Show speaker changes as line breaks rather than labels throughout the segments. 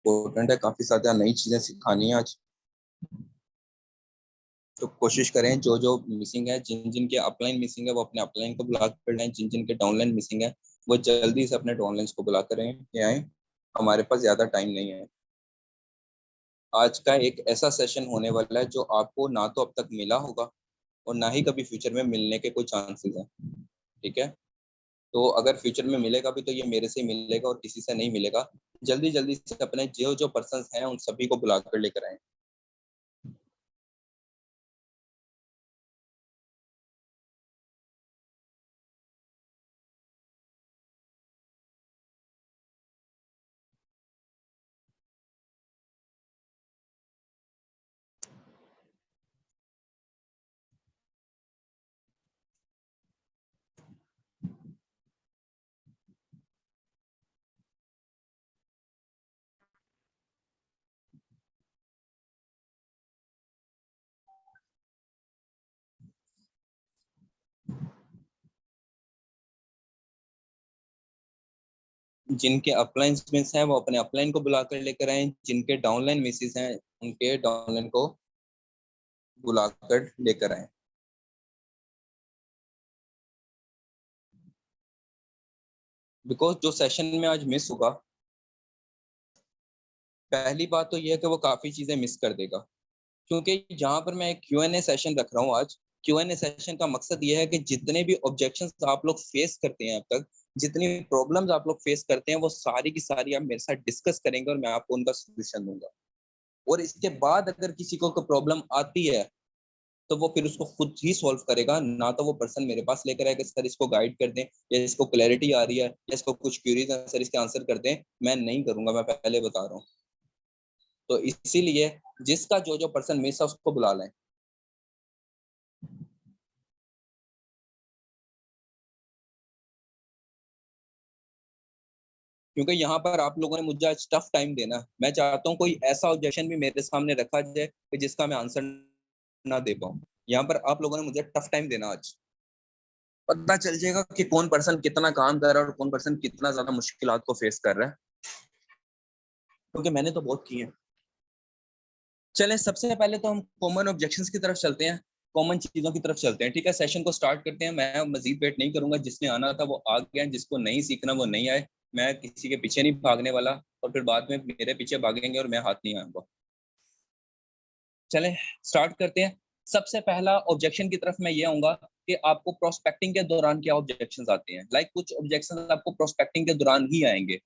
Important है, काफी ज्यादा नई चीजें सिखानी है आज। तो कोशिश करें जो जो मिसिंग है, जिन जिन के अपलाइन मिसिंग है वो अपने अपलाइन को बुला कर लें, जिन जिन के डाउनलाइन मिसिंग है वो जल्दी से अपने डाउनलाइन को बुला कर के आए। हमारे पास ज्यादा टाइम नहीं है। आज का एक ऐसा सेशन होने वाला है जो आपको ना तो अब तक मिला होगा और ना ही कभी फ्यूचर में मिलने के कोई चांसेस हैं। ठीक है, तो अगर फ्यूचर में मिलेगा भी तो ये मेरे से ही मिलेगा और किसी से नहीं मिलेगा। जल्दी जल्दी से अपने जो जो पर्सन हैं उन सभी को बुला कर लेकर आए। जिनके अपलाइन मिस हैं वो अपने अपलाइन को बुला कर लेकर आए, जिनके डाउनलाइन मिसिस हैं उनके डाउनलाइन को बुलाकर लेकर आए। बिकॉज जो सेशन में आज मिस होगा, पहली बात तो यह है कि वो काफी चीजें मिस कर देगा। क्योंकि जहां पर मैं एक Q&A सेशन रख रहा हूँ आज, Q&A सेशन का मकसद ये है कि जितने भी ऑब्जेक्शंस आप लोग फेस करते हैं अब तक, जितनी प्रॉब्लम्स आप लोग फेस करते हैं, वो सारी की सारी आप मेरे साथ डिस्कस करेंगे और मैं आपको उनका सोल्यूशन दूंगा। और इसके बाद अगर किसी को प्रॉब्लम आती है तो वो फिर उसको खुद ही सॉल्व करेगा, ना तो वो पर्सन मेरे पास लेकर आएगा सर इसको गाइड कर दें, या इसको क्लैरिटी आ रही है, या इसको कुछ क्यूरीज है सर इसके आंसर कर दें। मैं नहीं करूंगा, मैं पहले बता रहा हूँ। तो इसीलिए जिसका जो जो पर्सन मिस है उसको बुला लें। क्योंकि यहाँ पर आप लोगों ने मुझे आज टफ टाइम देना। मैं चाहता हूँ कोई ऐसा ऑब्जेक्शन भी मेरे सामने रखा जाए कि जिसका मैं आंसर ना दे पाऊँ। यहाँ पर आप लोगों ने मुझे टफ टाइम देना आज। पता चल जाएगा कि कौन पर्सन कितना काम कर रहा है और कौन पर्सन कितना ज्यादा मुश्किलात को फेस कर रहा है, क्योंकि मैंने तो बहुत किए हैं। चलें, सबसे पहले तो हम कॉमन ऑब्जेक्शंस की तरफ चलते हैं, कॉमन चीजों की तरफ चलते हैं। ठीक है, सेशन को स्टार्ट करते हैं। मैं मजीद वेट नहीं करूंगा, जिसने आना था वो आ गया, जिसको नहीं सीखना वो नहीं आए। मैं किसी के पीछे नहीं भागने वाला और फिर बाद में मेरे पीछे भागेंगे और मैं हाथ नहीं आऊंगा। चलें, स्टार्ट करते हैं। सबसे पहला ऑब्जेक्शन की तरफ मैं ये आऊंगा कि आपको प्रोस्पेक्टिंग के दौरान क्या ऑब्जेक्शंस आते हैं। लाइक कुछ ऑब्जेक्शंस आपको प्रोस्पेक्टिंग के दौरान ही आएंगे,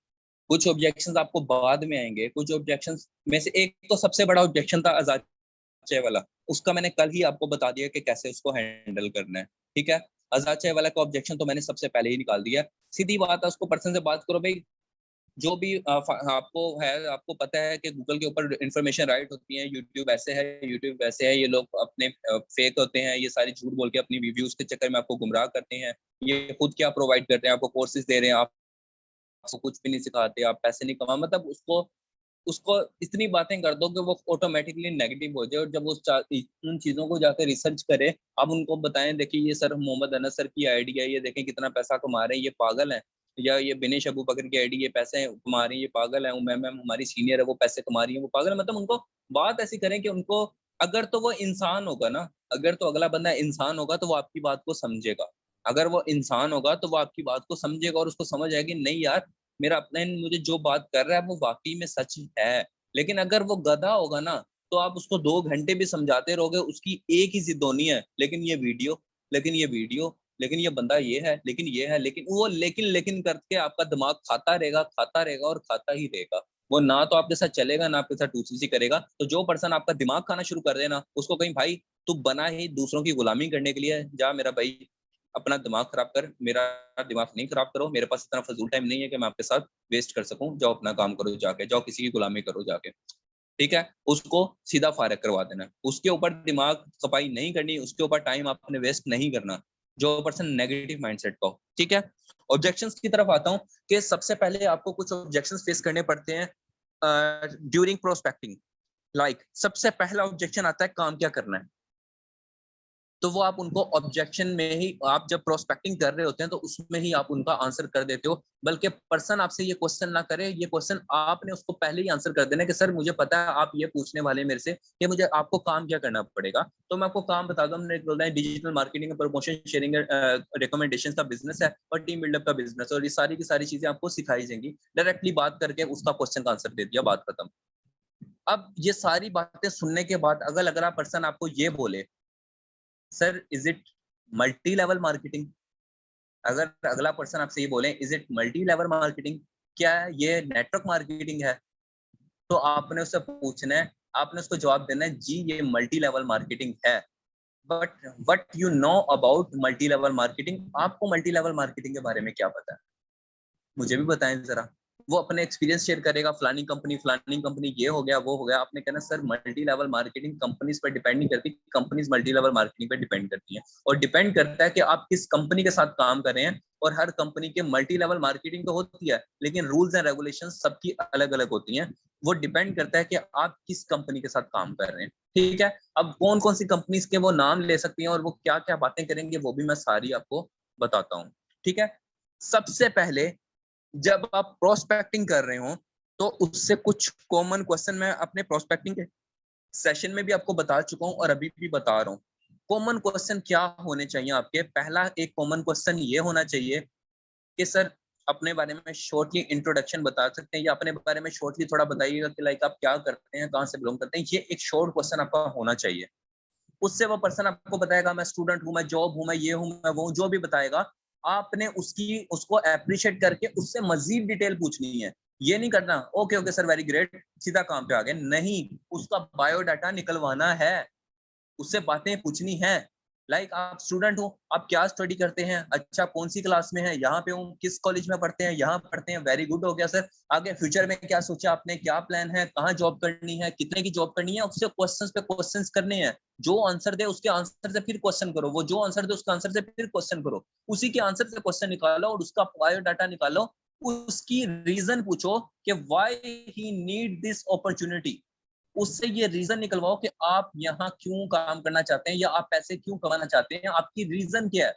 कुछ ऑब्जेक्शंस आपको बाद में आएंगे। कुछ ऑब्जेक्शंस में से एक तो सबसे बड़ा ऑब्जेक्शन था अजाचे वाला, उसका मैंने कल ही आपको बता दिया कि कैसे उसको हैंडल करना है। ठीक है, अजाचे वाला का ऑब्जेक्शन तो मैंने सबसे पहले ही निकाल दिया। सीधी बात है, उसको पर्सन से बात करो भाई। जो भी आपको है, आपको पता है कि गूगल के ऊपर इंफॉर्मेशन राइट होती है, यूट्यूब ऐसे है, यूट्यूब वैसे है, ये लोग अपने फेक होते हैं, ये सारी झूठ बोल के अपनी रिव्यूज के चक्कर में आपको गुमराह करते हैं। ये खुद क्या प्रोवाइड करते हैं, आपको कोर्सेज दे रहे हैं, आपको कुछ भी नहीं सिखाते, आप पैसे नहीं कमा, मतलब उसको उसको इतनी बातें कर दो कि वो ऑटोमेटिकली नेगेटिव हो जाए। और जब उन चीजों को जाकर रिसर्च करे, आप उनको बताएं देखिए ये सर मोहम्मद अनस सर की आईडी है, ये देखें कितना पैसा कमा रहे हैं, ये पागल है। या ये बिनेश अबू बकर की आईडी, ये पैसे कमा रही है, ये पागल है। मैम हमारी सीनियर है, वो पैसे कमा रही है, वो पागल है। मतलब उनको बात ऐसी करें कि उनको, अगर तो वो इंसान होगा ना, अगर तो अगला बंदा इंसान होगा तो वो आपकी बात को समझेगा। अगर वो इंसान होगा तो वो आपकी बात को समझेगा और उसको समझ आएगी नहीं यार, मेरा अपना मुझे जो बात कर रहा है वो वाकई में सच है। लेकिन अगर वो गधा होगा ना, तो आप उसको 2 घंटे भी समझाते रहोगे, उसकी एक ही जिद होनी है, लेकिन ये वीडियो, लेकिन ये वीडियो, लेकिन ये बंदा ये है, लेकिन ये है, लेकिन वो लेकिन करके आपका दिमाग खाता रहेगा, खाता रहेगा और खाता ही रहेगा। वो ना तो आपके साथ चलेगा, ना आपके साथ टूसी करेगा। तो जो पर्सन आपका दिमाग खाना शुरू कर देना, उसको कहीं भाई तू बना ही दूसरों की गुलामी करने के लिए, जा मेरा भाई अपना दिमाग खराब कर, मेरा दिमाग नहीं खराब करो। मेरे पास इतना फजूल टाइम नहीं है कि मैं आपके साथ वेस्ट कर सकूं। जाओ अपना काम करो, जाके जाओ किसी की गुलामी करो जाके। ठीक है, उसको सीधा फारग करवा देना, उसके ऊपर दिमाग खपाई नहीं करनी, उसके ऊपर टाइम आपने वेस्ट नहीं करना, जो पर्सन नेगेटिव माइंडसेट का हो। ठीक है, ऑब्जेक्शंस की तरफ आता हूं कि सबसे पहले आपको कुछ ऑब्जेक्शंस फेस करने पड़ते हैं ड्यूरिंग प्रोस्पेक्टिंग। लाइक सबसे पहला ऑब्जेक्शन आता है काम क्या करना है। तो वो आप उनको ऑब्जेक्शन में ही, आप जब प्रोस्पेक्टिंग कर रहे होते हैं तो उसमें ही आप उनका आंसर कर देते हो, बल्कि पर्सन आपसे ये क्वेश्चन ना करे, ये क्वेश्चन आपने उसको पहले ही आंसर कर देना कि सर मुझे पता है आप ये पूछने वाले मेरे से कि मुझे आपको काम क्या करना पड़ेगा, तो मैं आपको काम बता दूं। हमने बोलना है digital marketing, promotion, sharing, recommendation का बिजनेस है और टीम बिल्डअप का बिजनेस है, और ये सारी की सारी चीजें आपको सिखाई जाएंगी। डायरेक्टली बात करके उसका क्वेश्चन का आंसर दे दिया, बात खत्म। अब ये सारी बातें सुनने के बाद अगर अगला पर्सन आपको ये बोले sir is it multi level marketing, अगर अगला पर्सन आपसे ये बोले is it multi level marketing, क्या ये नेटवर्क मार्केटिंग है, तो आपने उससे पूछना है, आपने उसको जवाब देना है जी ये मल्टी लेवल मार्केटिंग है। But what you know about multi level marketing, आपको मल्टी लेवल मार्केटिंग के बारे में क्या पता है, मुझे भी बताएं जरा। वो अपने एक्सपीरियंस शेयर करेगा, फलानी कंपनी ये हो गया वो हो गया। आपने कहना sir multi level marketing companies पर डिपेंड नहीं करती, कंपनीज मल्टी लेवल मार्केटिंग पर डिपेंड करती हैं, और डिपेंड करता है कि आप किस कंपनी के साथ काम कर रहे हैं। और हर कंपनी के मल्टी लेवल मार्केटिंग तो होती है, लेकिन रूल्स एंड रेगुलेशन सबकी अलग अलग होती हैं। वो डिपेंड करता है कि आप किस कंपनी के साथ काम कर रहे हैं, ठीक है। अब कौन कौन सी कंपनीज के वो नाम ले सकती हैं और वो क्या क्या बातें करेंगे, वो भी मैं सारी आपको बताता हूँ, ठीक है। सबसे पहले जब आप प्रोस्पेक्टिंग कर रहे हो तो उससे कुछ कॉमन क्वेश्चन मैं अपने प्रोस्पेक्टिंग के सेशन में भी आपको बता चुका हूं और अभी भी बता रहा हूं। कॉमन क्वेश्चन क्या होने चाहिए आपके, पहला एक कॉमन क्वेश्चन ये होना चाहिए कि सर अपने बारे में शॉर्टली इंट्रोडक्शन बता सकते हैं, या अपने बारे में शॉर्टली थोड़ा बताइएगा कि लाइक आप क्या करते हैं, कहाँ से बिलोंग करते हैं। ये एक शॉर्ट क्वेश्चन आपका होना चाहिए। उससे वो पर्सन आपको बताएगा मैं स्टूडेंट हूँ, मैं जॉब हूँ, मैं ये हूँ, मैं वो हूँ, जो भी बताएगा आपने उसको अप्रिशिएट करके उससे मजीद डिटेल पूछनी है। ये नहीं करना okay okay sir very great सीधा काम पे आ गए, नहीं, उसका बायोडाटा निकलवाना है, उससे बातें पूछनी है। लाइक आप स्टूडेंट हो, आप क्या स्टडी करते हैं, अच्छा कौन सी क्लास में है, यहाँ पे हूँ, किस कॉलेज में पढ़ते हैं, यहाँ पढ़ते हैं, वेरी गुड हो गया सर। आगे फ्यूचर में क्या सोचा आपने, क्या प्लान है, कहाँ जॉब करनी है, कितने की जॉब करनी है, उससे क्वेश्चंस पे क्वेश्चंस करने हैं। जो आंसर दे उसके आंसर से फिर क्वेश्चन करो, वो जो आंसर दे उसके आंसर से फिर क्वेश्चन करो, उसी के आंसर से क्वेश्चन निकालो और उसका बायोडाटा निकालो। उसकी रीजन पूछो कि why he need this opportunity, उससे ये रीजन निकलवाओ कि आप यहाँ क्यों काम करना चाहते हैं या आप पैसे क्यों कमाना चाहते हैं, आपकी रीजन क्या है।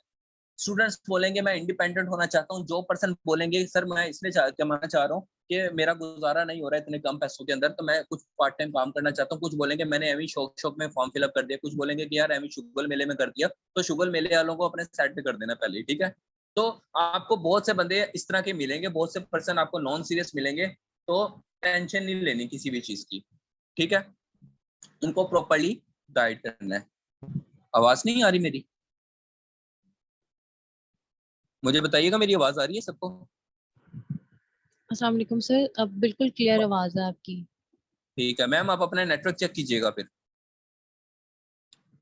स्टूडेंट्स बोलेंगे मैं इंडिपेंडेंट होना चाहता हूँ, जो पर्सन बोलेंगे सर मैं इसलिए कमाना चाह रहा हूँ कि मेरा गुजारा नहीं हो रहा है इतने कम पैसों के अंदर, तो मैं कुछ पार्ट टाइम काम करना चाहता हूँ। कुछ बोलेंगे मैंने एवी शौक शौक में फॉर्म फिलअप कर दिया, कुछ बोलेंगे कि यार एवी शुगल मेले में कर दिया, तो शुगल मेले वालों को अपने साइड पे कर देना पहले, ठीक है। तो आपको बहुत से बंदे इस तरह के मिलेंगे, बहुत से पर्सन आपको नॉन सीरियस मिलेंगे, तो टेंशन नहीं लेनी किसी भी चीज की, ठीक है। उनको प्रॉपर्ली गाइड करना है। आवाज नहीं आ रही मेरी, मुझे बताइएगा मेरी आवाज आ रही है सबको।
अस्सलाम वालेकुम सर, अब बिल्कुल क्लियर आवाज है आपकी।
ठीक है मैम, आप अपना नेटवर्क चेक कीजिएगा फिर।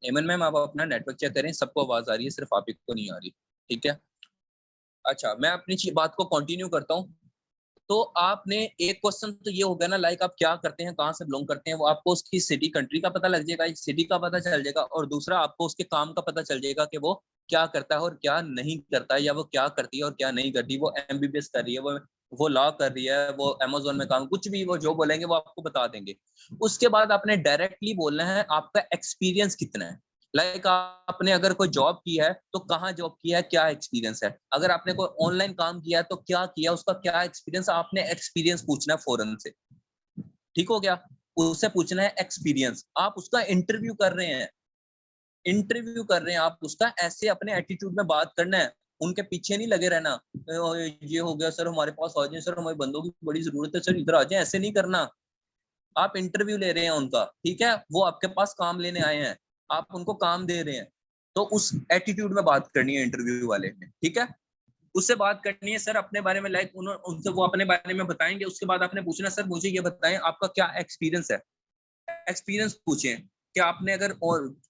एमन मैम आप अपना नेटवर्क चेक करें, सबको आवाज आ रही है, सिर्फ आप ही को नहीं आ रही, ठीक है। अच्छा मैं अपनी बात को कंटिन्यू करता हूँ। तो आपने एक क्वेश्चन तो ये होगा ना, लाइक आप क्या करते हैं, कहाँ से बिलोंग करते हैं, वो आपको उसकी सिटी कंट्री का पता लग जाएगा, एक सिटी का पता चल जाएगा, और दूसरा आपको उसके काम का पता चल जाएगा कि वो क्या करता है और क्या नहीं करता है, या वो क्या करती है और क्या नहीं करती। वो एमबीबीएस कर रही है, वो लॉ कर रही है, वो अमेजोन में काम, कुछ भी वो जो बोलेंगे वो आपको बता देंगे। उसके बाद आपने डायरेक्टली बोलना है आपका एक्सपीरियंस कितना है। लाइक आपने अगर कोई जॉब की है तो कहाँ जॉब किया है, क्या एक्सपीरियंस है। अगर आपने कोई ऑनलाइन काम किया है तो क्या किया, उसका क्या एक्सपीरियंस, आपने एक्सपीरियंस पूछना है फौरन से, ठीक हो गया। उससे पूछना है एक्सपीरियंस। आप उसका इंटरव्यू कर रहे हैं, इंटरव्यू कर रहे हैं आप उसका, ऐसे अपने एटीट्यूड में बात करना है, उनके पीछे नहीं लगे रहना। ये हो गया सर हमारे पास आ जाए, सर हमारे बंदों की बड़ी जरूरत है, सर इधर आ जाए, ऐसे नहीं करना। आप इंटरव्यू ले रहे हैं उनका, ठीक है, वो आपके पास काम लेने आए हैं, आप उनको काम दे रहे हैं, तो उस एटीट्यूड में बात करनी है इंटरव्यू वाले में, ठीक है। उससे बात करनी है सर अपने बारे में, लाइक उनसे वो अपने बारे में बताएंगे। उसके बाद आपने पूछना सर मुझे ये बताएं आपका क्या एक्सपीरियंस है। एक्सपीरियंस पूछें कि आपने अगर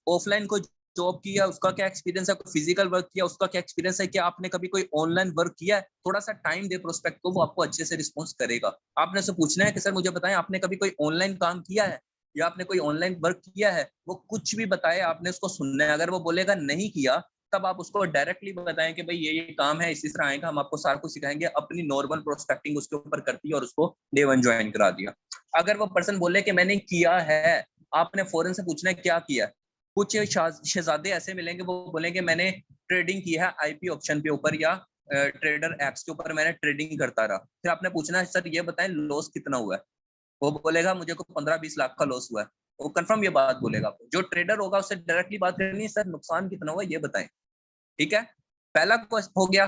ऑफलाइन कोई जॉब किया उसका क्या एक्सपीरियंस है, फिजिकल वर्क किया उसका क्या एक्सपीरियंस है, कि आपने कभी कोई ऑनलाइन वर्क किया है। थोड़ा सा टाइम दे प्रोस्पेक्ट को, वो आपको अच्छे से रिस्पॉन्स करेगा। आपने से पूछना है कि सर मुझे बताएं आपने कभी कोई ऑनलाइन काम किया है या आपने कोई ऑनलाइन वर्क किया है। वो कुछ भी बताए आपने उसको सुनना है। अगर वो बोलेगा नहीं किया तब आप उसको डायरेक्टली बताएं कि भाई ये काम है, इसी तरह आएगा, हम आपको सारा कुछ सिखाएंगे। अपनी नॉर्मल प्रोस्पेक्टिंग उसके ऊपर करती है और उसको डे 1 ज्वाइन करा दिया। अगर वो पर्सन बोले कि मैंने किया है, आपने फौरन से पूछना है क्या किया। कुछ शहजादे ऐसे मिलेंगे, वो बोलेंगे मैंने ट्रेडिंग की है आईपी ऑप्शन पे ऊपर या ट्रेडर एप्स के ऊपर मैंने ट्रेडिंग करता रहा। फिर आपने पूछना है सर ये बताएं लॉस कितना हुआ है, वो बोलेगा मुझे को 15-20 लाख का लॉस हुआ है। वो कंफर्म ये बात बोलेगा आपको। जो ट्रेडर होगा उससे डायरेक्टली बात करनी है, सर नुकसान कितना हुआ ये बताएं। ठीक है, पहला क्वेश्चन हो गया।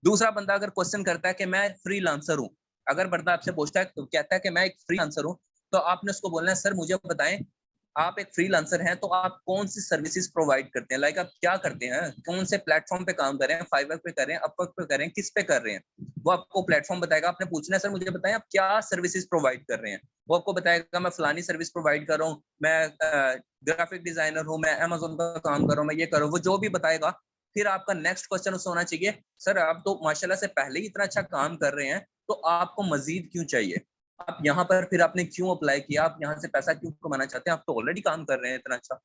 दूसरा बंदा अगर क्वेश्चन करता है कि मैं फ्रीलांसर हूँ, अगर बंदा आपसे पूछता है तो कहता है कि मैं एक फ्रीलांसर हूँ, तो आपने उसको बोलना है सर मुझे बताएं आप एक फ्रीलांसर हैं तो आप कौन सी सर्विसेज प्रोवाइड करते हैं, लाइक आप क्या करते हैं, कौन से प्लेटफॉर्म पे काम कर रहे हैं, फाइवर पे कर रहे हैं, अपवर्क पे कर रहे हैं, किस पे कर रहे हैं, वो आपको प्लेटफॉर्म बताएगा। आपने पूछना है सर मुझे बताएं आप क्या सर्विसेज प्रोवाइड कर रहे हैं, वो आपको बताएगा मैं फलानी सर्विस प्रोवाइड कर रहा हूँ, मैं ग्राफिक डिजाइनर हूँ, मैं अमेजोन का काम कर रहा हूँ, मैं ये कर रहा हूँ, वो जो भी बताएगा। फिर आपका नेक्स्ट क्वेश्चन उससे होना चाहिए सर आप तो माशाल्लाह से पहले ही इतना अच्छा काम कर रहे हैं तो आपको मजीद क्यों चाहिए, आप यहाँ पर फिर आपने क्यों अप्लाई किया, आप यहाँ से पैसा क्यों कमाना चाहते हैं, आप तो ऑलरेडी काम कर रहे हैं इतना अच्छा।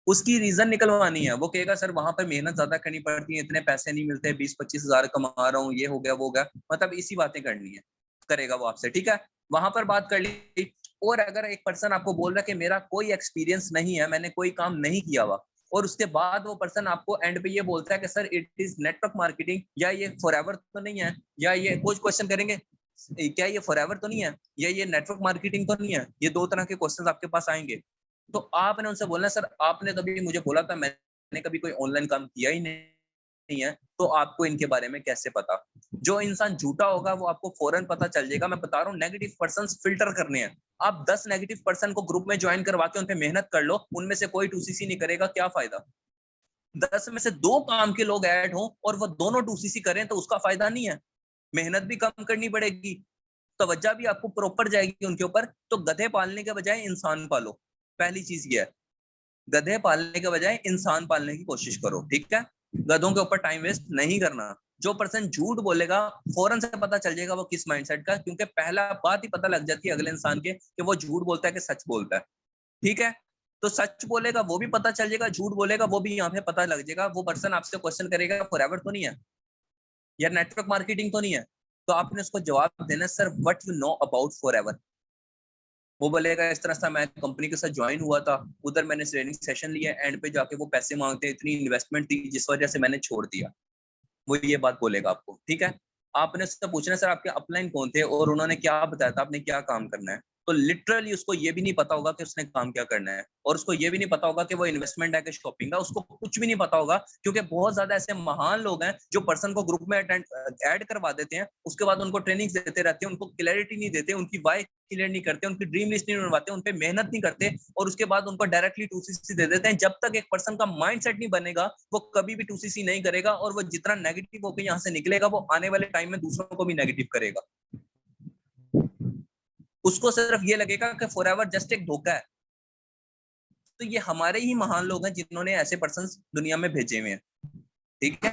उसकी रीजन निकलवानी है। वो कहेगा सर वहां पर मेहनत ज्यादा करनी पड़ती है, इतने पैसे नहीं मिलते, 20-25 हजार कमा रहा हूँ, ये हो गया वो हो गया, मतलब इसी बातें करनी है करेगा वो आपसे। ठीक है, वहां पर बात कर ली। और अगर एक पर्सन आपको बोल रहा है कि मेरा कोई एक्सपीरियंस नहीं है, मैंने कोई काम नहीं किया हुआ, और उसके बाद वो पर्सन आपको एंड पे ये बोलता है कि sir it is network marketing, या ये फॉरएवर तो नहीं है, या ये कुछ क्वेश्चन करेंगे क्या ये फॉरएवर तो नहीं है, या ये नेटवर्क मार्केटिंग तो नहीं है, ये दो तरह के क्वेश्चंस आपके पास आएंगे। तो आपने उनसे बोलना सर आपने कभी मुझे बोला था, मैंने कभी कोई ऑनलाइन काम किया ही नहीं है, तो आपको इनके बारे में कैसे पता। जो इंसान झूठा होगा वो आपको फौरन पता चल जाएगा। मैं बता रहा हूँ नेगेटिव पर्संस फिल्टर करने हैं। आप 10 नेगेटिव पर्सन को ग्रुप में ज्वाइन करवा के उन पे मेहनत कर लो, उनमें से कोई 2cc नहीं करेगा, क्या फायदा। 10 में से 2 काम के लोग ऐड हों और वो दोनों 2cc करें तो उसका फायदा नहीं है, मेहनत भी कम करनी पड़ेगी, तवज्जो भी आपको प्रॉपर जाएगी उनके ऊपर। तो गधे पालने के बजाय इंसान पालो, पहली चीज ये है। गधे पालने के बजाय इंसान पालने की कोशिश करो। ठीक है, गधों के ऊपर टाइम वेस्ट नहीं करना। जो पर्सन झूठ बोलेगा फौरन से पता चल जाएगा वो किस माइंडसेट का, क्योंकि पहला बात ही पता लग जाती है अगले इंसान के कि वो झूठ बोलता है कि सच बोलता है। ठीक है, तो सच बोलेगा वो भी पता चल जाएगा, झूठ बोलेगा वो भी यहाँ पे पता लग जाएगा। वो पर्सन आपसे क्वेश्चन करेगा फॉरएवर तो नहीं है या नेटवर्क मार्केटिंग तो नहीं है, तो आपने उसको जवाब देना sir what you know about forever. वो बोलेगा इस तरह से मैं कंपनी के साथ ज्वाइन हुआ था, उधर मैंने ट्रेनिंग सेशन लिया, एंड पे जाके वो पैसे मांगते, इतनी इन्वेस्टमेंट थी जिस वजह से मैंने छोड़ दिया। वो ये बात बोलेगा आपको। ठीक है, आपने उससे पूछना सर आपके अपलाइन कौन थे और उन्होंने क्या बताया था आपने क्या काम करना है। तो लिटरली उसको ये भी नहीं पता होगा कि उसने काम क्या करना है, और उसको ये भी नहीं पता होगा कि वो इन्वेस्टमेंट है कि शॉपिंग है, उसको कुछ भी नहीं पता होगा। क्योंकि बहुत ज्यादा ऐसे महान लोग हैं जो पर्सन को ग्रुप में ऐड करवा देते हैं, उसके बाद उनको ट्रेनिंग देते रहते हैं, उनको क्लैरिटी नहीं देते, उनकी वाई क्लियर नहीं करते, उनकी ड्रीम लिस्ट नहीं बनवाते, उन पे मेहनत नहीं करते, और उसके बाद उनको डायरेक्टली 2cc दे देते हैं। जब तक एक पर्सन का माइंडसेट नहीं बनेगा वो कभी भी 2cc नहीं करेगा, और वो जितना नेगेटिव होकर यहाँ से निकलेगा वो आने वाले टाइम में दूसरों को भी नेगेटिव करेगा। उसको सिर्फ ये लगेगा कि फॉरएवर जस्ट एक धोखा है। तो ये हमारे ही महान लोग हैं जिन्होंने ऐसे पर्सन दुनिया में भेजे हुए हैं। ठीक है,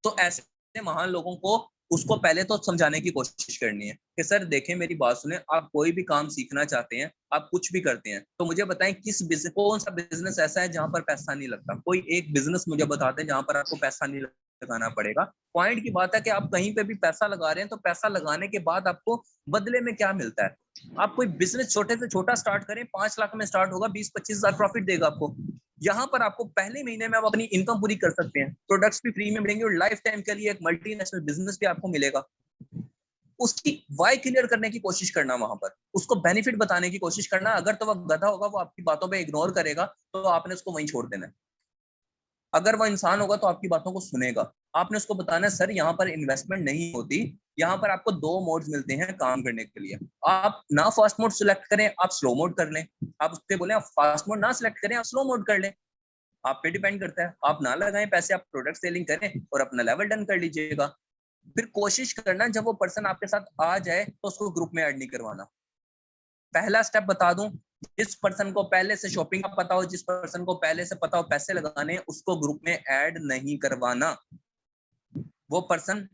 तो ऐसे महान लोगों को उसको पहले तो समझाने की कोशिश करनी है कि सर देखें मेरी बात सुने, आप कोई भी काम सीखना चाहते हैं, आप कुछ भी करते हैं, तो मुझे बताएं किस बिजनेस, कौन सा बिजनेस ऐसा है जहां पर पैसा नहीं लगता। कोई एक बिजनेस मुझे बताते हैं जहां पर आपको पैसा नहीं लगाना पड़ेगा। पॉइंट की बात है कि आप कहीं पे भी पैसा लगा रहे हैं तो पैसा लगाने के बाद आपको बदले में क्या मिलता है। आप कोई बिजनेस छोटे से छोटा स्टार्ट करें, 5 लाख में स्टार्ट होगा, 20-25 हजार प्रॉफिट देगा आपको। यहाँ पर आपको पहले महीने में आप अपनी इनकम पूरी कर सकते हैं, प्रोडक्ट्स भी फ्री में मिलेंगे, और लाइफ टाइम के लिए एक मल्टीनेशनल बिजनेस भी आपको मिलेगा। उसकी वाई क्लियर करने की कोशिश करना, वहां पर उसको बेनिफिट बताने की कोशिश करना। अगर तो वह गधा होगा, वो आपकी बातों पे इग्नोर करेगा, तो आपने उसको वहीं छोड़ देना है। अगर वो इंसान होगा तो आपकी बातों को सुनेगा। आपने उसको बताना है सर यहाँ पर इन्वेस्टमेंट नहीं होती, यहाँ पर आपको 2 मोड्स मिलते हैं काम करने के लिए। आप ना फास्ट मोड सिलेक्ट करें, आप स्लो मोड कर लें। आप उसके बोले आप फास्ट मोड ना सिलेक्ट करें, आप स्लो मोड कर लें। आप पे डिपेंड करता है, आप ना लगाएं पैसे, आप प्रोडक्ट सेलिंग करें और अपना लेवल डन कर लीजिएगा। फिर कोशिश करना जब वो पर्सन आपके साथ आ जाए तो उसको ग्रुप में ऐड नहीं करवाना। पहला स्टेप बता दूं, जिस पर्सन को पहले से शॉपिंग का पता हो, जिस पर्सन को पहले से पता हो पैसे लगाने, उसको ग्रुप में ऐड नहीं करवाना। वो पर्सन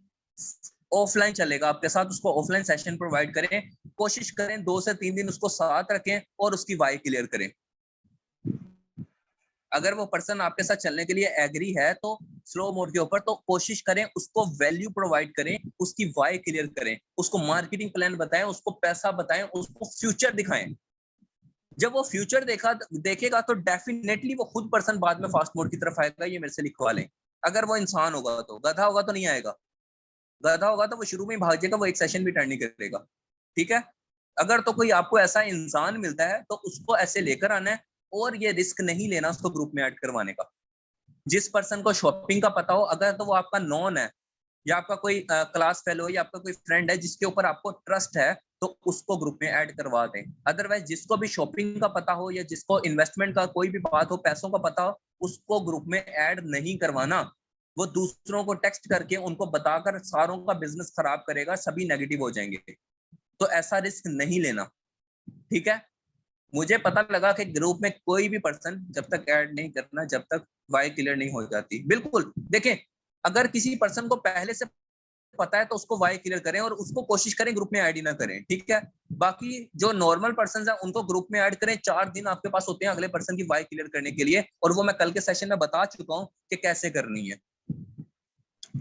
ऑफलाइन चलेगा आपके साथ, उसको ऑफलाइन सेशन प्रोवाइड करें। कोशिश करें 2 से 3 दिन उसको साथ रखें और उसकी वाई क्लियर करें। अगर वो पर्सन आपके साथ चलने के लिए एग्री है तो स्लो मोड के ऊपर, तो कोशिश करें उसको वैल्यू प्रोवाइड करें, उसकी वाई क्लियर करें, उसको मार्केटिंग प्लान बताएं, उसको पैसा बताएं, उसको फ्यूचर दिखाएं। जब वो फ्यूचर देखेगा तो डेफिनेटली वो खुद पर्सन बाद में फास्ट मोड की तरफ आएगा, ये मेरे से लिखवा लें। अगर वो इंसान होगा तो, गधा होगा तो नहीं आएगा। गधा होगा तो वो शुरू में ही भाग जाएगा, वो एक सेशन भी अटेंड नहीं करेगा। ठीक है, अगर तो कोई आपको ऐसा इंसान मिलता है तो उसको ऐसे लेकर आना है, और ये रिस्क नहीं लेना उसको ग्रुप में ऐड करवाने का। जिस पर्सन को शॉपिंग का पता हो, अगर तो वो आपका नॉन है या आपका कोई क्लास फेलो या आपका कोई फ्रेंड है जिसके ऊपर आपको ट्रस्ट है, तो उसको ग्रुप में ऐड करवा दें। अदरवाइज जिसको भी शॉपिंग का पता हो या जिसको इन्वेस्टमेंट का कोई भी बात हो, पैसों का पता हो, उसको ग्रुप में ऐड नहीं करवाना। वो दूसरों को टेक्स्ट करके उनको बताकर सारों का बिजनेस खराब करेगा, सभी नेगेटिव हो जाएंगे। तो ऐसा रिस्क नहीं लेना। ठीक है, मुझे पता लगा कि ग्रुप में कोई भी पर्सन जब तक ऐड नहीं करना जब तक वाई क्लियर नहीं हो जाती। बिल्कुल देखें, अगर किसी पर्सन को पहले से पता है तो उसको वाई क्लियर करें और उसको कोशिश करें ग्रुप में ऐड ही ना करें। ठीक है, बाकी जो नॉर्मल पर्सन है उनको ग्रुप में ऐड करें। 4 दिन आपके पास होते हैं अगले पर्सन की वाई क्लियर करने के लिए, और वो मैं कल के सेशन में बता चुका हूँ कि कैसे करनी है।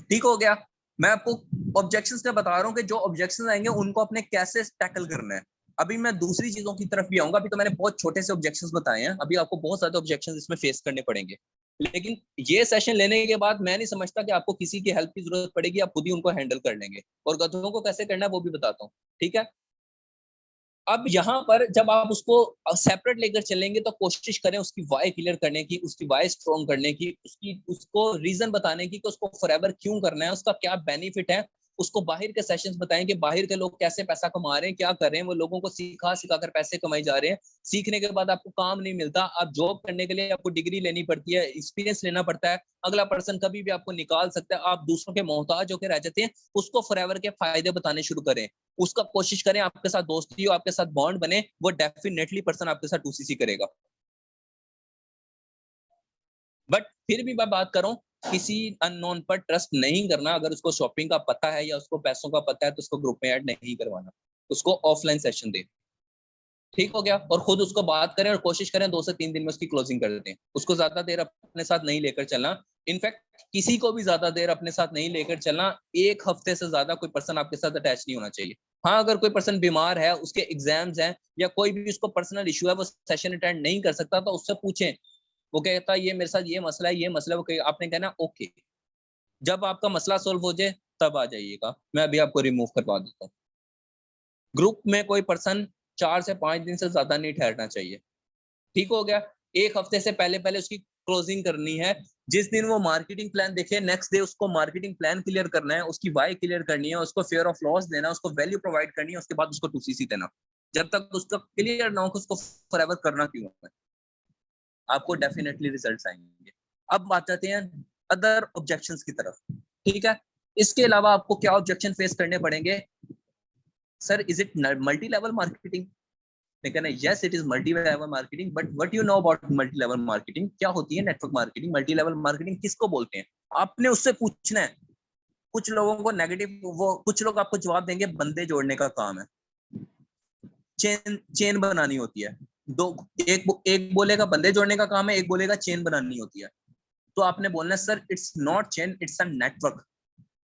ठीक हो गया। मैं आपको ऑब्जेक्शंस का बता रहा हूँ कि जो ऑब्जेक्शंस आएंगे उनको अपने कैसे टैकल करना है। अभी मैं दूसरी चीजों की तरफ भी आऊंगा। अभी तो मैंने बहुत छोटे से ऑब्जेक्शंस बताए हैं, अभी आपको बहुत ज्यादा ऑब्जेक्शंस इसमें फेस करने पड़ेंगे। लेकिन ये सेशन लेने के बाद मैं नहीं समझता कि आपको किसी की हेल्प की जरूरत पड़ेगी, आप खुद ही उनको हैंडल कर लेंगे। और गधों को कैसे करना है वो भी बताता हूँ। ठीक है, अब यहाँ पर जब आप उसको सेपरेट लेकर चलेंगे तो कोशिश करें उसकी वाई क्लियर करने की, उसकी वाई स्ट्रॉन्ग करने की, उसको रीजन बताने की कि उसको फॉरएवर क्यों करना है, उसका क्या बेनिफिट है। उसको बाहर के सेशंस बताएं कि बाहर के लोग कैसे पैसा कमा रहे हैं, क्या कर रहे हैं, वो लोगों को सिखा कर पैसे कमाई जा रहे हैं। सीखने के बाद आपको काम नहीं मिलता, आप जॉब करने के लिए आपको डिग्री लेनी पड़ती है, एक्सपीरियंस लेना पड़ता है। अगला पर्सन कभी भी आपको निकाल सकता है, आप दूसरों के मोहताज होकर रह जाते हैं। उसको फॉरएवर के फायदे बताने शुरू करें, उसका कोशिश करें आपके साथ दोस्ती हो, आपके साथ बॉन्ड बने, वो डेफिनेटली पर्सन आपके साथ 2CC करेगा। बट फिर भी मैं बात करूं, किसी अननोन पर ट्रस्ट नहीं करना। अगर उसको शॉपिंग का पता है या उसको पैसों का पता है तो उसको ग्रुप में ऐड नहीं करवाना, उसको ऑफलाइन सेशन दे। ठीक हो गया, और खुद उसको बात करें और कोशिश करें 2 से 3 दिन में उसकी क्लोजिंग कर दें। उसको ज्यादा देर अपने साथ नहीं लेकर चलना। इनफैक्ट किसी को भी ज्यादा देर अपने साथ नहीं लेकर चलना। 1 हफ्ते से ज्यादा कोई पर्सन आपके साथ अटैच नहीं होना चाहिए। हाँ, अगर कोई पर्सन बीमार है, उसके एग्जाम्स हैं या कोई भी उसको पर्सनल इशू है, वो सेशन अटेंड नहीं कर सकता, तो उससे पूछें। वो कहता है ये मेरे साथ ये मसला है, ये मसला है, वो आपने कहना ओके। जब आपका मसला सोल्व हो जाए तब आ जाइएगा, मैं अभी आपको रिमूव करवा देता हूँ। ग्रुप में कोई पर्सन 4 से 5 दिन से ज्यादा नहीं ठहरना चाहिए। ठीक हो गया, 1 हफ्ते से पहले पहले उसकी क्लोजिंग करनी है। जिस दिन वो मार्केटिंग प्लान देखे, नेक्स्ट डे उसको मार्केटिंग प्लान क्लियर करना है, उसकी वाई क्लियर करनी है, उसको फेयर ऑफ लॉस देना है, उसको वैल्यू प्रोवाइड करनी है, उसके बाद उसको 2CC देना। जब तक उसका क्लियर ना हो कि उसको फॉरएवर करना क्यों है, आपको डेफिनेटली रिजल्ट्स आएंगे। अब बात करते हैं अदर ऑब्जेक्शंस की तरफ। ठीक है, इसके अलावा आपको क्या ऑब्जेक्शन फेस करने पड़ेंगे? Sir, is it multi level marketing? कहना yes it is multi level marketing, but what you know about multi level marketing? क्या होती है network marketing? Multi level marketing किसको बोलते हैं? आपने उससे पूछना है। कुछ लोगों को नेगेटिव, वो कुछ लोग आपको जवाब देंगे बंदे जोड़ने का काम है, चेन बनानी होती है। दो, एक बोलेगा बंदे जोड़ने का काम है, एक बोलेगा चेन बनानी होती है। तो आपने बोलना sir it's not chain, it's a network.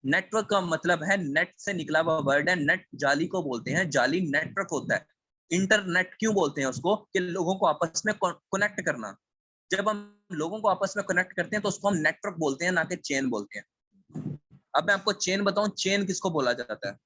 Network का मतलब है नेट से निकला हुआ वर्ड है। नेट जाली को बोलते हैं, जाली नेटवर्क होता है। इंटरनेट क्यों बोलते हैं उसको? कि लोगों को आपस में कनेक्ट करना। जब हम लोगों को आपस में कनेक्ट करते हैं तो उसको हम नेटवर्क बोलते हैं, ना कि चेन बोलते हैं। अब मैं आपको चेन बताऊं, चेन किसको बोला जाता है?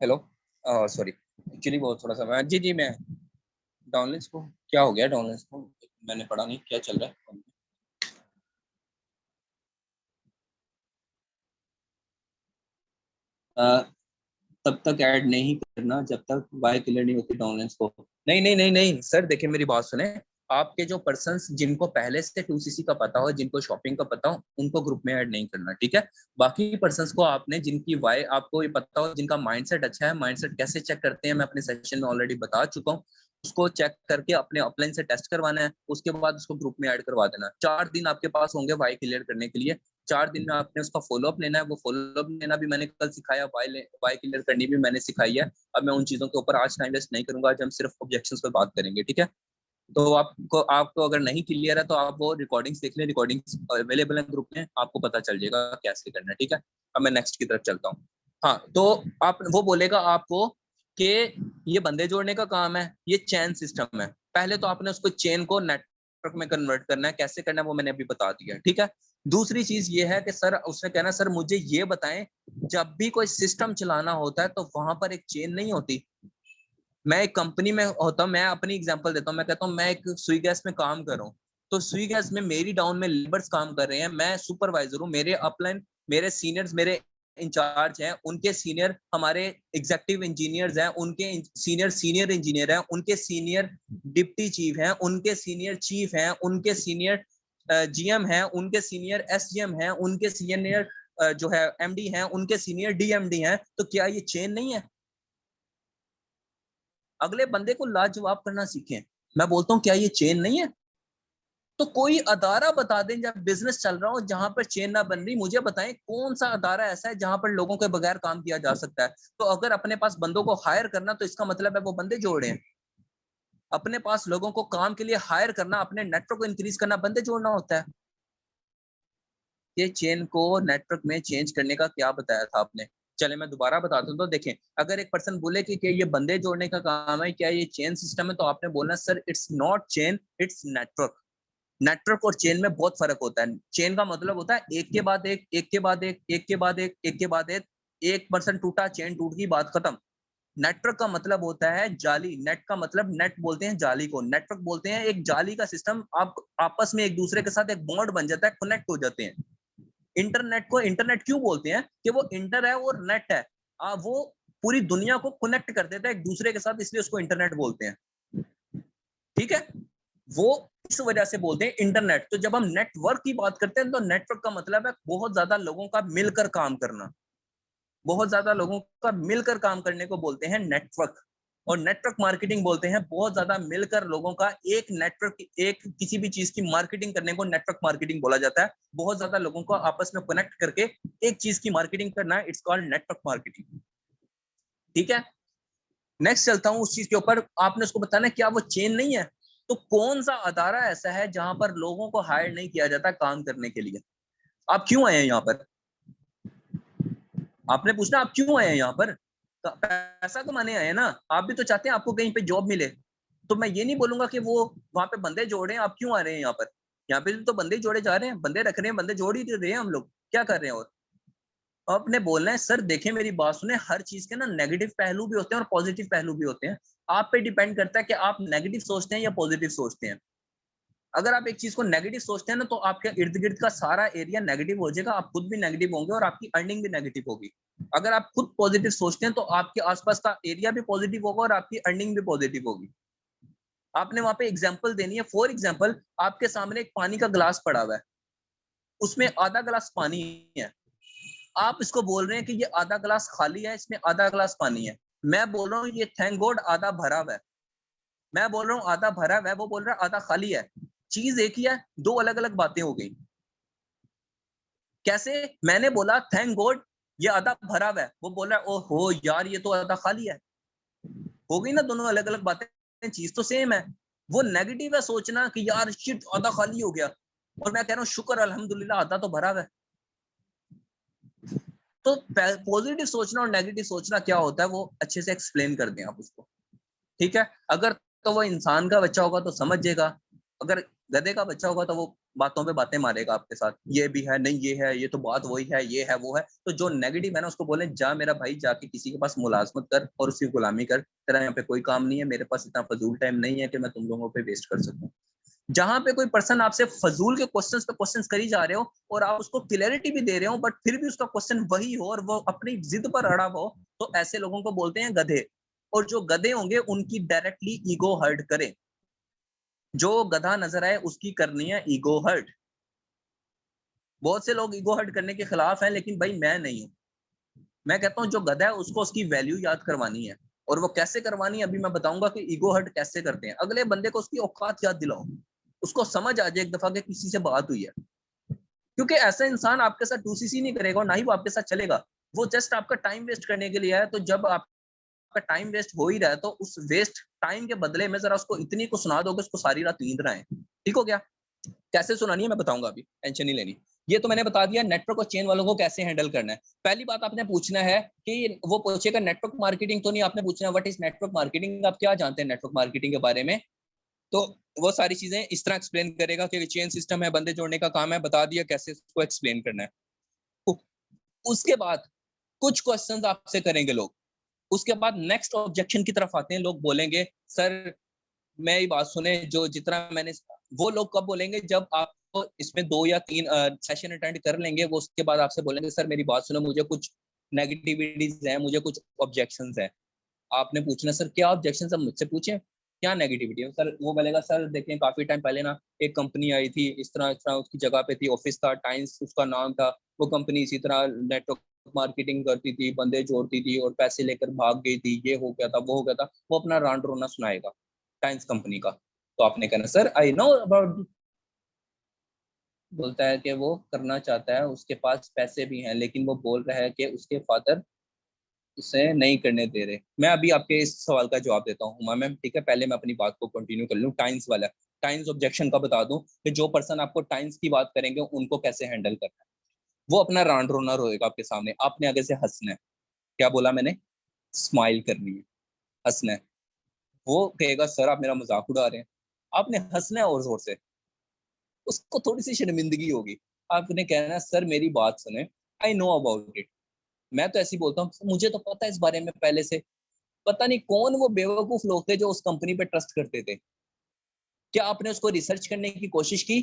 हेलो, सॉरी, एक्चुअली वो थोड़ा सा मैं जी मैं डाउनलिंक्स को क्या हो गया? डाउनलिंक्स को मैंने पढ़ा नहीं, क्या चल रहा है? तब तक ऐड नहीं करना जब तक वाई क्लियर नहीं होती डाउनलाइंस को। नहीं नहीं नहीं नहीं सर, देखिए मेरी बात सुने। आपके जो पर्सन्स जिनको पहले से 2CC का पता हो, जिनको शॉपिंग का पता हो, उनको ग्रुप में ऐड नहीं करना। ठीक है, बाकी पर्सन्स को आपने जिनकी वाई आपको ये पता हो, जिनका माइंडसेट अच्छा है। माइंडसेट कैसे चेक करते हैं मैं अपने सेशन में ऑलरेडी बता चुका हूँ। उसको चेक करके अपने अपलाइन से टेस्ट करवाना है, उसके बाद उसको ग्रुप में ऐड करवा देना। 4 दिन आपके पास होंगे वाई क्लियर करने के लिए। 4 दिन में आपने उसका फॉलोअप लेना है। वो फॉलोअप लेना भी मैंने कल सिखाया, वाई क्लियर करनी भी मैंने सिखाई है। अब मैं उन चीजों के ऊपर आज टाइम वेस्ट नहीं करूंगा, आज हम सिर्फ ऑब्जेक्शंस पर बात करेंगे, ठीक है। तो आपको अगर नहीं क्लियर है तो आप वो रिकॉर्डिंग्स देख लें, रिकॉर्डिंग्स अवेलेबल है ग्रुप में, आपको पता चल जाएगा कैसे करना है, ठीक है। अब मैं नेक्स्ट की तरफ चलता हूँ। हाँ, तो आप वो बोलेगा आपको कि ये बंदे जोड़ने का काम है, ये चेन सिस्टम है। पहले तो आपने उसको चेन को नेटवर्क में कन्वर्ट करना है, कैसे करना है वो मैंने अभी बता दिया, ठीक है। दूसरी चीज ये है कि सर, उसने कहना सर मुझे ये बताएं, जब भी कोई सिस्टम चलाना होता है तो वहां पर एक चेन नहीं होती। मैं एक कंपनी में होता हूँ, मैं अपनी एग्जांपल देता हूँ, मैं कहता हूँ मैं एक सुई गैस में काम कर रहा हूँ, तो सुई गैस में मेरी डाउन में लेबर्स काम कर रहे हैं, मैं सुपरवाइजर हूँ, मेरे अपलाइन, मेरे सीनियर्स, मेरे इंचार्ज हैं, उनके सीनियर हमारे एग्जीक्यूटिव इंजीनियर्स हैं, उनके सीनियर इंजीनियर हैं, उनके सीनियर डिप्टी चीफ हैं, उनके सीनियर चीफ हैं, उनके सीनियर जीएम हैं, उनके सीनियर एसजीएम हैं, उनके सीनियर जो है एमडी हैं, उनके सीनियर डीएमडी हैं। तो क्या ये चेन नहीं है? अगले बंदे को लाजवाब करना सीखें। मैं बोलता हूँ क्या ये चेन नहीं है? तो कोई अदारा बता दें जब बिजनेस चल रहा हो जहां पर चेन ना बन रही, मुझे बताएं कौन सा अदारा ऐसा है जहां पर लोगों के बगैर काम किया जा सकता है। तो अगर अपने पास बंदों को हायर करना तो इसका मतलब है वो बंदे जोड़े हैं। अपने पास लोगों को काम के लिए हायर करना, अपने नेटवर्क को इंक्रीज करना, बंदे जोड़ना होता है। ये चेन को नेटवर्क में चेंज करने का क्या बताया था आपने? चले मैं दोबारा बताता हूँ। तो देखें, अगर एक पर्सन बोले कि ये बंदे जोड़ने का काम है, क्या ये चेन सिस्टम है, तो आपने बोलना sir it's not chain, it's network. Network और चेन में बहुत फर्क होता है। चेन का मतलब होता है एक के बाद एक, एक के बाद एक, एक के बाद एक, एक के बाद एक पर्सन टूटा, चेन टूट गई, बात खत्म। नेटवर्क का मतलब होता है जाली। नेट का मतलब, नेट बोलते हैं जाली को, नेटवर्क बोलते हैं एक जाली का सिस्टम। आप आपस में एक दूसरे के साथ एक बॉन्ड बन जाता है, कनेक्ट हो जाते हैं। इंटरनेट को इंटरनेट क्यों बोलते हैं? कि वो इंटर है और नेट है, वो पूरी दुनिया को कनेक्ट कर देता है एक दूसरे के साथ, इसलिए उसको इंटरनेट बोलते हैं, ठीक है। वो इस वजह से बोलते हैं इंटरनेट। तो जब हम नेटवर्क की बात करते हैं तो नेटवर्क का मतलब है बहुत ज्यादा लोगों का मिलकर काम करना। बहुत ज्यादा लोगों का मिलकर काम करने को बोलते हैं नेटवर्क। और नेटवर्क मार्केटिंग बोलते हैं बहुत ज्यादा मिलकर लोगों का एक नेटवर्क, एक किसी भी चीज की मार्केटिंग करने को नेटवर्क मार्केटिंग बोला जाता है। बहुत ज्यादा लोगों को आपस में कनेक्ट करके एक चीज की मार्केटिंग करना, इट्स कॉल्ड नेटवर्क मार्केटिंग, ठीक है। नेक्स्ट चलता हूँ उस चीज के ऊपर। आपने उसको बताना क्या वो चेन नहीं है? तो कौन सा अदारा ऐसा है जहां पर लोगों को हायर नहीं किया जाता काम करने के लिए? आप क्यों आए हैं यहाँ पर? आपने पूछना आप क्यों आए हैं यहाँ पर? तो पैसा कमाने आए हैं ना। आप भी तो चाहते हैं आपको कहीं पे जॉब मिले। तो मैं ये नहीं बोलूंगा कि वो वहां पे बंदे जोड़े हैं, आप क्यों आ रहे हैं यहाँ पर? यहाँ पे तो बंदे जोड़े जा रहे हैं, बंदे रख रहे हैं, बंदे जोड़ ही रहे हैं। हम लोग क्या कर रहे हैं? और आपने बोलना है सर देखें मेरी बात सुने, हर चीज के ना नेगेटिव पहलू भी होते हैं और पॉजिटिव पहलू भी होते हैं। आप पे डिपेंड करता है कि आप नेगेटिव सोचते हैं या पॉजिटिव सोचते हैं। अगर आप एक चीज को नेगेटिव सोचते हैं ना, तो आपके इर्द गिर्द का सारा एरिया नेगेटिव हो जाएगा, आप खुद भी नेगेटिव होंगे और आपकी अर्निंग भी नेगेटिव होगी। अगर आप खुद पॉजिटिव सोचते हैं तो आपके आसपास का एरिया भी पॉजिटिव होगा और आपकी अर्निंग भी पॉजिटिव होगी। आपने वहां पे एग्जाम्पल देनी है। फॉर एग्जाम्पल, आपके सामने एक पानी का गिलास पड़ा हुआ है, उसमें आधा गिलास पानी है। आप इसको बोल रहे हैं कि ये आधा गिलास खाली है, इसमें आधा गिलास पानी है। मैं बोल रहा हूँ ये थैंक गॉड आधा भरा हुआ है। मैं बोल रहा हूँ आधा भरा हुआ है, वो बोल रहा है आधा खाली है। चीज एक ही है, दो अलग अलग बातें हो गई। कैसे? मैंने बोला थैंक गॉड ये आधा भरा हुआ है, वो बोल रहा है ओहो यार ये तो आधा खाली है। हो गई ना दोनों अलग अलग बातें, चीज तो सेम है। वो नेगेटिव है सोचना कि यार शिट आधा खाली हो गया, और मैं कह रहा हूँ शुक्र अल्हम्दुलिल्लाह आधा तो भरा हुआ है। तो पॉजिटिव सोचना और नेगेटिव सोचना क्या होता है वो अच्छे से एक्सप्लेन कर दें आप उसको, ठीक है। अगर तो वो इंसान का बच्चा होगा तो समझ जाएगा, अगर गधे का बच्चा होगा तो वो बातों पे बातें मारेगा आपके साथ, ये भी है नहीं ये है, ये तो बात वही है, ये है वो है। तो जो नेगेटिव है ना उसको बोले जा मेरा भाई जाके किसी के पास मुलाजमत कर और उसकी गुलामी कर, तेरा यहाँ पे कोई काम नहीं है, मेरे पास इतना फजूल टाइम नहीं है कि मैं तुम लोगों पे वेस्ट कर सकूं। जहां पे कोई पर्सन आपसे फजूल के क्वेश्चंस पे क्वेश्चंस करी जा रहे हो और आप उसको क्लैरिटी भी दे रहे हो, बट फिर भी उसका क्वेश्चन वही हो और वो अपनी जिद पर अड़ा हो, तो ऐसे लोगों को बोलते हैं गधे। और जो गधे होंगे उनकी डायरेक्टली ईगो हर्ट करें। जो गधा नजर आए उसकी करनी है ईगो हर्ट। बहुत से लोग ईगो हर्ट करने के खिलाफ हैं, लेकिन भाई मैं नहीं हूं। मैं कहता हूं जो गधा है उसको उसकी वैल्यू याद करवानी है, और वो कैसे करवानी है अभी मैं बताऊंगा कि ईगो हर्ट कैसे करते हैं। अगले बंदे को उसकी औकात याद दिलाओ, उसको समझ आ जाए एक दफा कि किसी से बात हुई है। क्योंकि ऐसा इंसान आपके साथ 2cc नहीं करेगा और ना ही वो आपके साथ चलेगा, वो जस्ट आपका टाइम वेस्ट करने के लिए है। तो जब आपका टाइम वेस्ट हो ही रहा है तो उस वेस्ट टाइम के बदले में जरा उसको इतनी को सुना दो कि उसको सारी रात नींद ना आए। ठीक हो गया? कैसे सुनानी है मैं बताऊंगा, अभी टेंशन नहीं लेनी। ये तो मैंने बता दिया नेटवर्क और चेन वालों को कैसे हैंडल करना है। पहली बात आपने पूछना है कि वो पूछेगा नेटवर्क मार्केटिंग तो नहीं, आपने पूछना है व्हाट इज नेटवर्क मार्केटिंग, आप क्या जानते हैं नेटवर्क मार्केटिंग के बारे में। तो वो सारी चीजें इस तरह एक्सप्लेन करेगा कि चेन सिस्टम है, बंदे जोड़ने का काम है, बता दिया कैसे इसको एक्सप्लेन करना है। उसके बाद कुछ क्वेश्चंस आपसे करेंगे लोग। उसके बाद नेक्स्ट ऑब्जेक्शन की तरफ आते हैं, लोग बोलेंगे सर मेरी बात सुने, जो जितना मैंने, वो लोग कब बोलेंगे जब आपको इसमें 2 या 3 सेशन अटेंड कर लेंगे, वो उसके बाद आपसे बोलेंगे सर मेरी बात सुनो, मुझे कुछ नेगेटिविटीज हैं, मुझे कुछ ऑब्जेक्शंस हैं। आपने पूछना सर क्या ऑब्जेक्शंस, अब मुझसे पूछें क्या नेगेटिविटी है सर। वो बोलेगा सर देखें काफी टाइम पहले ना एक कंपनी आई थी, इस तरह उसकी जगह पे थी, ऑफिस था, टाइम्स उसका नाम था, वो कंपनी इसी तरह नेटवर्क मार्केटिंग करती थी, बंदे जोड़ती थी और पैसे लेकर भाग गई थी, ये हो गया था वो हो गया था, वो अपना रांड रोना सुनाएगा टाइम्स कंपनी का। तो आपने कहना सर आई नो अबाउट, बोलता है कि वो करना चाहता है, उसके पास पैसे भी हैं, लेकिन वो बोल रहा है कि उसके फादर उसे नहीं करने दे रहे। मैं अभी आपके इस सवाल का जवाब देता हूँ मैम, ठीक है? पहले मैं अपनी बात को कंटिन्यू कर लूँ। टाइम्स वाला, टाइम्स ऑब्जेक्शन का बता दूं कि जो पर्सन आपको टाइम्स की बात करेंगे उनको कैसे हैंडल करना है। वो अपना रांड रोना रोएगा आपके सामने, आपने आगे से हंसना है। क्या बोला मैंने? स्माइल करनी है, हंसना है। वो कहेगा सर आप मेरा मजाक उड़ा रहे हैं, आपने हंसना है और जोर से, उसको थोड़ी सी शर्मिंदगी होगी। आपने कहना है सर मेरी बात सुने, आई नो अबाउट इट। मैं तो ऐसे ही बोलता हूँ मुझे तो पता है इस बारे में पहले से। पता नहीं कौन वो बेवकूफ लोग थे जो उस कंपनी पे ट्रस्ट करते थे। क्या आपने उसको रिसर्च करने की कोशिश की?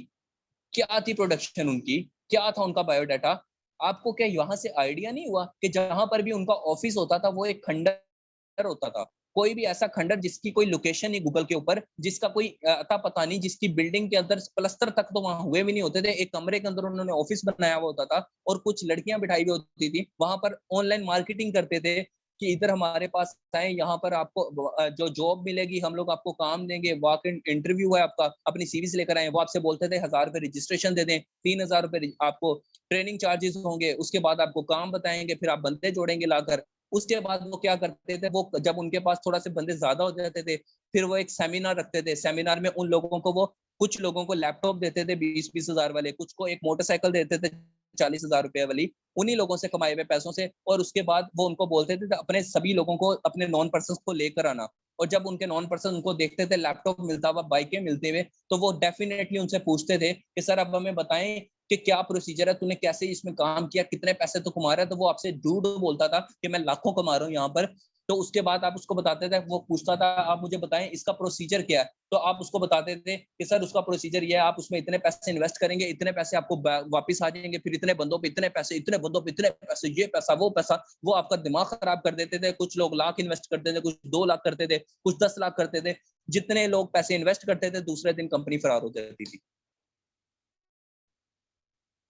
क्या थी प्रोडक्शन उनकी, क्या था उनका बायोडाटा? आपको क्या यहाँ से आइडिया नहीं हुआ कि जहां पर भी उनका ऑफिस होता था वो एक खंडर होता था, कोई भी ऐसा खंडर जिसकी कोई लोकेशन नहीं गूगल के ऊपर, जिसका कोई अता पता नहीं, जिसकी बिल्डिंग के अंदर प्लस्तर तक तो वहां हुए भी नहीं होते थे, एक कमरे के अंदर उन्होंने ऑफिस बनाया हुआ होता था और कुछ लड़कियां बिठाई हुई होती थी वहां पर, ऑनलाइन मार्केटिंग करते थे कि इधर हमारे पास आए, यहाँ पर आपको जो जॉब मिलेगी, हम लोग आपको काम देंगे, वॉक इन इंटरव्यू है आपका, अपनी सीरीज लेकर आए। वो आपसे बोलते थे 1000 रुपए रजिस्ट्रेशन दे दें, 3000 रुपए आपको ट्रेनिंग चार्जेस होंगे, उसके बाद आपको काम बताएंगे, फिर आप बंदे जोड़ेंगे लाकर। उसके बाद वो क्या करते थे, वो जब उनके पास थोड़ा से बंदे ज्यादा हो जाते थे फिर वो एक सेमिनार रखते थे। सेमिनार में उन लोगों को वो, कुछ लोगों को लैपटॉप देते थे 20-20 हजार वाले, कुछ को एक मोटरसाइकिल देते थे 40,000 रुपए वाली, उन्हीं लोगों से कमाए हुए पैसों से। और उसके बाद वो उनको बोलते थे अपने सभी लोगों को, अपने नॉन पर्सन को लेकर आना। और जब उनके नॉन पर्सन उनको देखते थे लैपटॉप मिलता हुआ, बाइकें मिलते हुए, तो वो डेफिनेटली उनसे पूछते थे कि सर अब हमें बताएं कि क्या प्रोसीजर है, तूने कैसे इसमें काम किया, कितने पैसे तो कमा रहा है। तो वो आपसे झूठ बोलता था कि मैं लाखों कमा रहा हूँ यहाँ पर। तो उसके बाद आप उसको बताते थे, वो पूछता था आप मुझे बताएं इसका प्रोसीजर क्या है, तो आप उसको बताते थे कि सर उसका प्रोसीजर ये है, आप उसमें इतने पैसे इन्वेस्ट करेंगे, इतने पैसे आपको वापस आ जाएंगे, फिर इतने बंदों पे इतने पैसे, इतने बंदों पे इतने पैसे, ये पैसा वो पैसा। वो आपका दिमाग खराब कर देते थे। कुछ लोग लाख इन्वेस्ट करते थे, कुछ 2 लाख करते थे, कुछ 10 लाख करते थे। जितने लोग पैसे इन्वेस्ट करते थे दूसरे दिन कंपनी फरार हो जाती थी।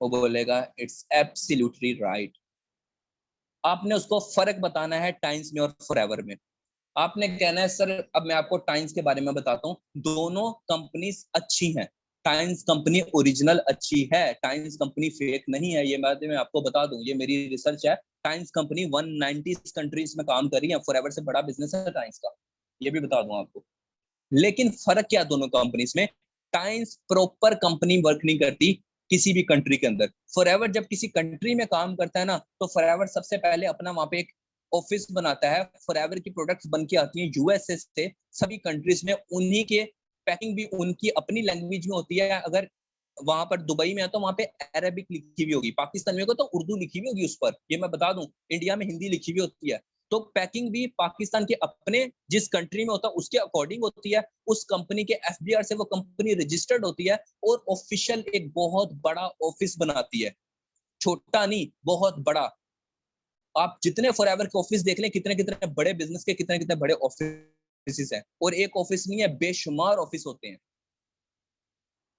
वो बोलेगा इट्स एब्सोल्युटली राइट। आपने उसको फर्क बताना है टाइम्स में और फॉरएवर में। आपने कहना है सर अब मैं आपको टाइम्स के बारे में बताता हूँ, दोनों कंपनीज अच्छी हैं, टाइम्स कंपनी ओरिजिनल अच्छी है, टाइम्स कंपनी फेक नहीं है, ये बात मैं आपको बता दूं, ये मेरी रिसर्च है। टाइम्स कंपनी 190 कंट्रीज में काम कर रही है, फॉरएवर से बड़ा बिजनेस है टाइम्स का, ये भी बता दूं आपको। लेकिन फर्क क्या दोनों कंपनीज में? टाइम्स प्रॉपर कंपनी वर्क नहीं करती किसी भी कंट्री के अंदर। फॉरएवर जब किसी कंट्री में काम करता है ना, तो फॉरएवर सबसे पहले अपना वहां पे एक ऑफिस बनाता है। फॉरएवर की प्रोडक्ट्स बन के आती हैं यूएसए से सभी कंट्रीज में, उन्हीं के पैकिंग भी उनकी अपनी लैंग्वेज में होती है। अगर वहां पर दुबई में है तो वहां पे अरेबिक लिखी हुई होगी, पाकिस्तान में को तो उर्दू लिखी हुई होगी उस पर, ये मैं बता दूं। इंडिया में हिंदी लिखी हुई होती है। तो पैकिंग भी पाकिस्तान के अपने जिस कंट्री में होता है उसके अकॉर्डिंग होती है, उस कंपनी के एफबीआर से वो कंपनी रजिस्टर्ड होती है और ऑफिशियल एक बहुत बड़ा ऑफिस बनाती है, छोटा नहीं बहुत बड़ा। आप जितने फॉरएवर के ऑफिस देख लें, कितने कितने बड़े बिजनेस के कितने कितने बड़े ऑफिस हैं, और एक ऑफिस नहीं है, बेशुमार ऑफिस होते हैं।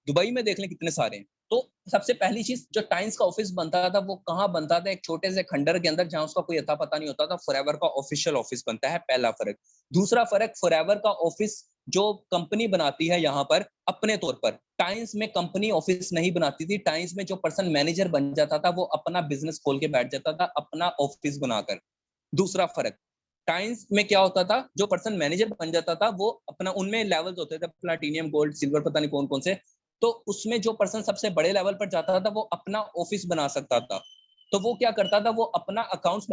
दुबई में देख लें कितने सारे हैं। तो सबसे पहली चीज, जो टाइम्स का ऑफिस बनता था वो कहाँ बनता था? एक छोटे से खंडर के अंदर जहां उसका कोई अता पता नहीं होता था। फॉरएवर का ऑफिशियल ऑफिस बनता है, पहला फर्क। दूसरा फर्क, फॉरएवर का ऑफिस जो कंपनी बनाती है यहाँ पर अपने तौर पर, टाइम्स में कंपनी ऑफिस नहीं बनाती थी। टाइम्स में जो पर्सन मैनेजर बन जाता था वो अपना बिजनेस खोल के बैठ जाता था, अपना ऑफिस बनाकर। दूसरा फर्क, टाइम्स में क्या होता था, जो पर्सन मैनेजर बन जाता था वो अपना, उनमें लेवल्स होते थे, प्लैटिनियम, गोल्ड, सिल्वर, पता नहीं कौन कौन से। तो उसमें जो पर्सन सबसे बड़े लेवल पर जाता था वो अपना ऑफिस बना सकता था। तो वो क्या करता था, वो अपना अकाउंट्स